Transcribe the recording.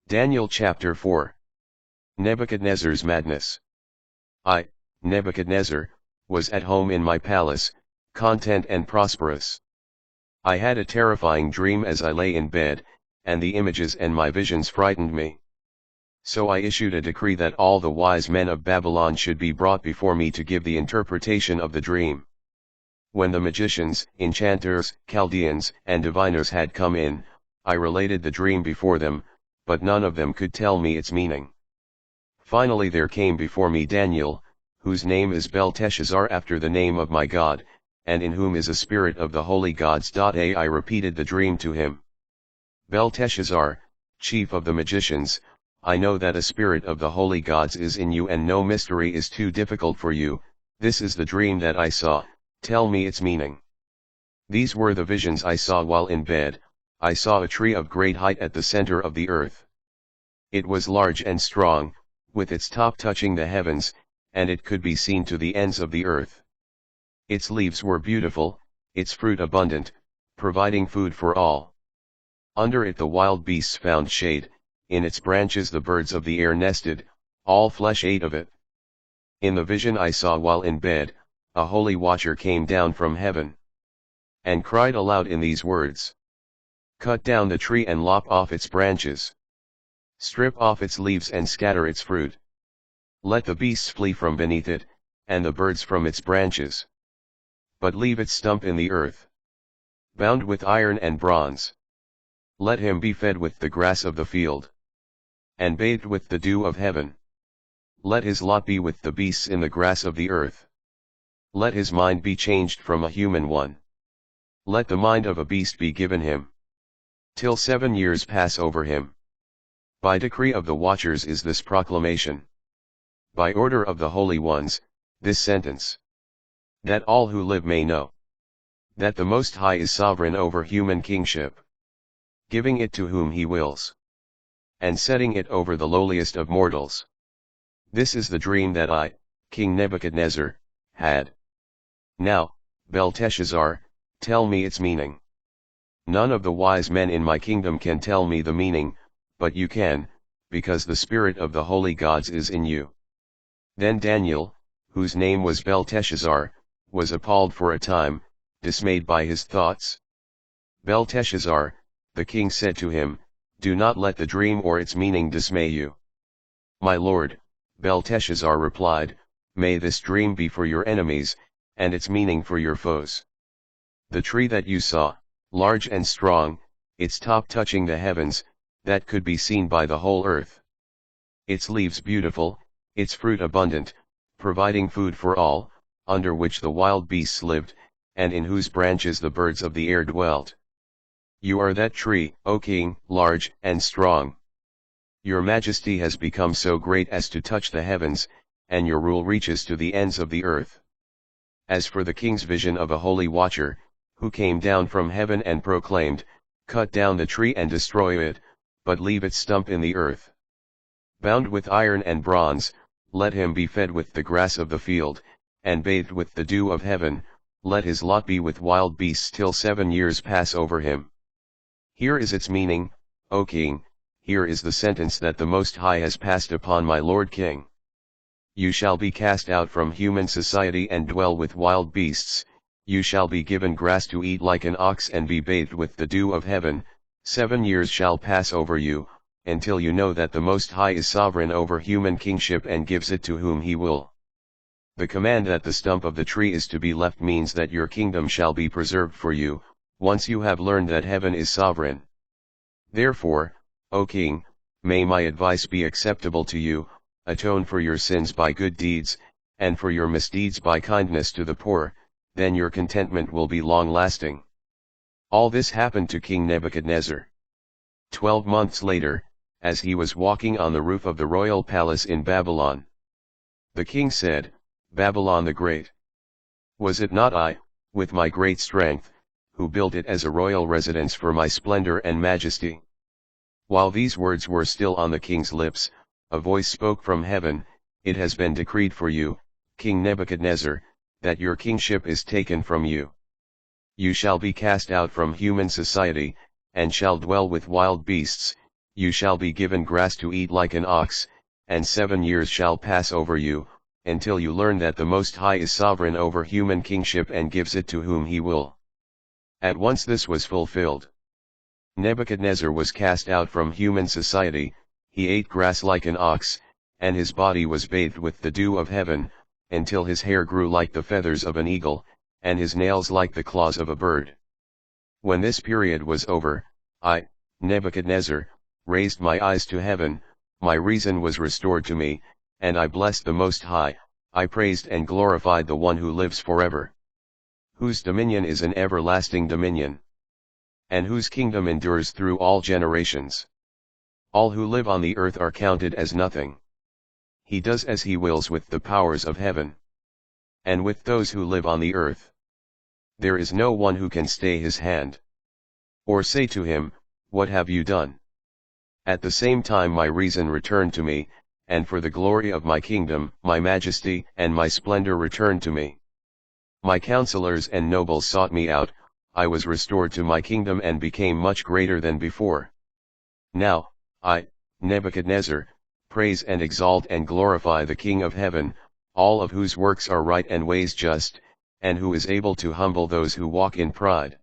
Daniel chapter 4. Nebuchadnezzar's madness. I, Nebuchadnezzar, was at home in my palace, content and prosperous. I had a terrifying dream as I lay in bed, and the images and my visions frightened me. So I issued a decree that all the wise men of Babylon should be brought before me to give the interpretation of the dream. When the magicians, enchanters, Chaldeans, and diviners had come in, I related the dream before them, but none of them could tell me its meaning. Finally there came before me Daniel, whose name is Belteshazzar after the name of my God, and in whom is a spirit of the holy gods. I repeated the dream to him. Belteshazzar, chief of the magicians, I know that a spirit of the holy gods is in you and no mystery is too difficult for you. This is the dream that I saw, tell me its meaning. These were the visions I saw while in bed. I saw a tree of great height at the center of the earth. It was large and strong, with its top touching the heavens, and it could be seen to the ends of the earth. Its leaves were beautiful, its fruit abundant, providing food for all. Under it the wild beasts found shade, in its branches the birds of the air nested, all flesh ate of it. In the vision I saw while in bed, a holy watcher came down from heaven, and cried aloud in these words: Cut down the tree and lop off its branches. Strip off its leaves and scatter its fruit. Let the beasts flee from beneath it, and the birds from its branches. But leave its stump in the earth, bound with iron and bronze. Let him be fed with the grass of the field, and bathed with the dew of heaven. Let his lot be with the beasts in the grass of the earth. Let his mind be changed from a human one. Let the mind of a beast be given him, till 7 years pass over him. By decree of the watchers is this proclamation. By order of the holy ones, this sentence. That all who live may know that the Most High is sovereign over human kingship, giving it to whom he wills, and setting it over the lowliest of mortals. This is the dream that I, King Nebuchadnezzar, had. Now, Belteshazzar, tell me its meaning. None of the wise men in my kingdom can tell me the meaning, but you can, because the spirit of the holy gods is in you. Then Daniel, whose name was Belteshazzar, was appalled for a time, dismayed by his thoughts. Belteshazzar, the king said to him, Do not let the dream or its meaning dismay you. My lord, Belteshazzar replied, May this dream be for your enemies, and its meaning for your foes. The tree that you saw, large and strong, its top touching the heavens, that could be seen by the whole earth. Its leaves beautiful, its fruit abundant, providing food for all, under which the wild beasts lived, and in whose branches the birds of the air dwelt. You are that tree, O king, large and strong. Your majesty has become so great as to touch the heavens, and your rule reaches to the ends of the earth. As for the king's vision of a holy watcher, who came down from heaven and proclaimed, Cut down the tree and destroy it, but leave its stump in the earth. Bound with iron and bronze, let him be fed with the grass of the field, and bathed with the dew of heaven, let his lot be with wild beasts till 7 years pass over him. Here is its meaning, O king, here is the sentence that the Most High has passed upon my lord king. You shall be cast out from human society and dwell with wild beasts, you shall be given grass to eat like an ox and be bathed with the dew of heaven. 7 years shall pass over you, until you know that the Most High is sovereign over human kingship and gives it to whom he will. The command that the stump of the tree is to be left means that your kingdom shall be preserved for you, once you have learned that heaven is sovereign. Therefore, O king, may my advice be acceptable to you, atone for your sins by good deeds, and for your misdeeds by kindness to the poor, then your contentment will be long-lasting. All this happened to King Nebuchadnezzar. 12 months later, as he was walking on the roof of the royal palace in Babylon, the king said, Babylon the Great. Was it not I, with my great strength, who built it as a royal residence for my splendor and majesty? While these words were still on the king's lips, a voice spoke from heaven, It has been decreed for you, King Nebuchadnezzar, that your kingship is taken from you. You shall be cast out from human society, and shall dwell with wild beasts, you shall be given grass to eat like an ox, and 7 years shall pass over you, until you learn that the Most High is sovereign over human kingship and gives it to whom he will. At once this was fulfilled. Nebuchadnezzar was cast out from human society, he ate grass like an ox, and his body was bathed with the dew of heaven, until his hair grew like the feathers of an eagle, and his nails like the claws of a bird. When this period was over, I, Nebuchadnezzar, raised my eyes to heaven, my reason was restored to me, and I blessed the Most High, I praised and glorified the one who lives forever, whose dominion is an everlasting dominion, and whose kingdom endures through all generations. All who live on the earth are counted as nothing. He does as he wills with the powers of heaven, and with those who live on the earth. There is no one who can stay his hand, or say to him, "What have you done?" At the same time my reason returned to me, and for the glory of my kingdom, my majesty and my splendor returned to me. My counselors and nobles sought me out, I was restored to my kingdom and became much greater than before. Now, I, Nebuchadnezzar, praise and exalt and glorify the King of heaven, all of whose works are right and ways just, and who is able to humble those who walk in pride.